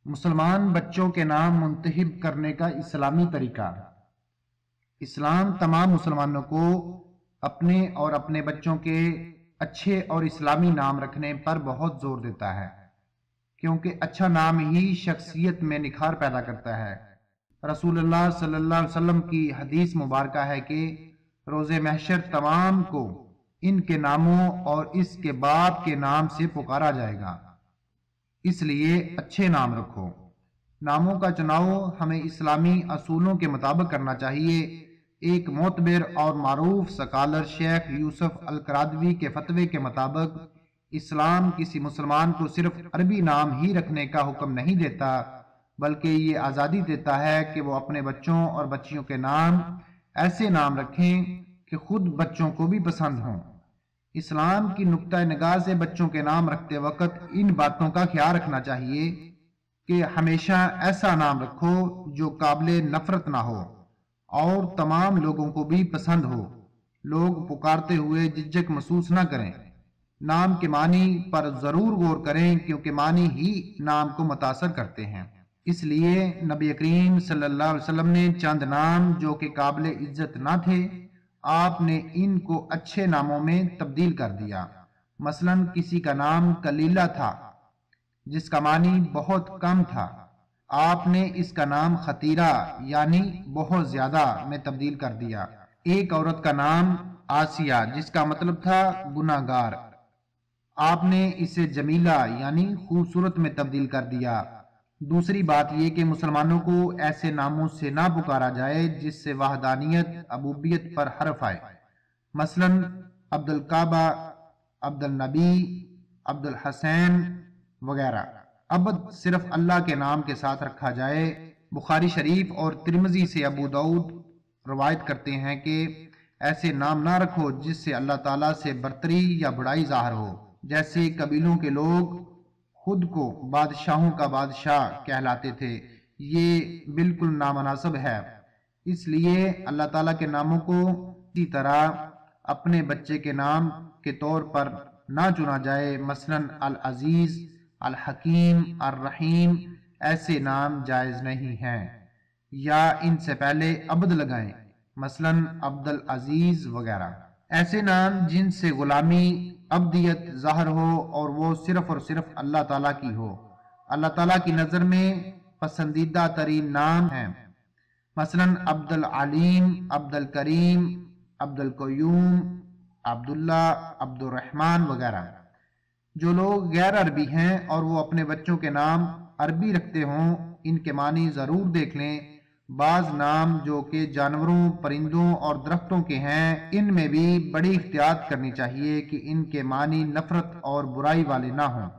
مسلمان بچوں کے نام منتخب کرنے کا اسلامی طریقہ۔ اسلام تمام مسلمانوں کو اپنے اور اپنے بچوں کے اچھے اور اسلامی نام رکھنے پر بہت زور دیتا ہے، کیونکہ اچھا نام ہی شخصیت میں نکھار پیدا کرتا ہے۔ رسول اللہ صلی اللہ علیہ وسلم کی حدیث مبارکہ ہے کہ روز محشر تمام کو ان کے ناموں اور اس کے باپ کے نام سے پکارا جائے گا، اس لیے اچھے نام رکھو۔ ناموں کا چناؤ ہمیں اسلامی اصولوں کے مطابق کرنا چاہیے۔ ایک معتبر اور معروف سکالر شیخ یوسف القرادوی کے فتوے کے مطابق اسلام کسی مسلمان کو صرف عربی نام ہی رکھنے کا حکم نہیں دیتا، بلکہ یہ آزادی دیتا ہے کہ وہ اپنے بچوں اور بچیوں کے نام ایسے نام رکھیں کہ خود بچوں کو بھی پسند ہوں۔ اسلام کی نقطہ نگاہ سے بچوں کے نام رکھتے وقت ان باتوں کا خیال رکھنا چاہیے کہ ہمیشہ ایسا نام رکھو جو قابل نفرت نہ ہو اور تمام لوگوں کو بھی پسند ہو۔ لوگ پکارتے ہوئے جھجک محسوس نہ کریں۔ نام کے معنی پر ضرور غور کریں، کیونکہ معنی ہی نام کو متاثر کرتے ہیں۔ اس لیے نبی کریم صلی اللہ علیہ وسلم نے چند نام جو کہ قابل عزت نہ تھے، آپ نے ان کو اچھے ناموں میں تبدیل کر دیا۔ مثلا کسی کا نام کلیلہ تھا جس کا معنی بہت کم تھا، آپ نے اس کا نام خطیرہ یعنی بہت زیادہ میں تبدیل کر دیا۔ ایک عورت کا نام آسیہ جس کا مطلب تھا گناہگار، آپ نے اسے جمیلہ یعنی خوبصورت میں تبدیل کر دیا۔ دوسری بات یہ کہ مسلمانوں کو ایسے ناموں سے نہ پکارا جائے جس سے وحدانیت ابوبیت پر حرف آئے، مثلا عبد الکعبہ، عبد النبی، عبد الحسین وغیرہ۔ عبد صرف اللہ کے نام کے ساتھ رکھا جائے۔ بخاری شریف اور ترمذی سے ابو داؤد روایت کرتے ہیں کہ ایسے نام نہ رکھو جس سے اللہ تعالیٰ سے برتری یا بڑائی ظاہر ہو، جیسے قبیلوں کے لوگ خود کو بادشاہوں کا بادشاہ کہلاتے تھے، یہ بالکل نامناسب ہے۔ اس لیے اللہ تعالیٰ کے ناموں کو اسی طرح اپنے بچے کے نام کے طور پر نہ چنا جائے، مثلا العزیز، الحکیم، الرحیم ایسے نام جائز نہیں ہیں، یا ان سے پہلے عبد لگائیں، مثلا عبد العزیز وغیرہ۔ ایسے نام جن سے غلامی، عبدیت ظاہر ہو اور وہ صرف اور صرف اللہ تعالیٰ کی ہو، اللہ تعالیٰ کی نظر میں پسندیدہ ترین نام ہیں، مثلا عبد العلیم، عبد الکریم، عبد القیوم، عبداللہ، عبد الرحمن وغیرہ۔ جو لوگ غیر عربی ہیں اور وہ اپنے بچوں کے نام عربی رکھتے ہوں، ان کے معنی ضرور دیکھ لیں۔ بعض نام جو کہ جانوروں، پرندوں اور درختوں کے ہیں، ان میں بھی بڑی احتیاط کرنی چاہیے کہ ان کے معنی نفرت اور برائی والے نہ ہوں۔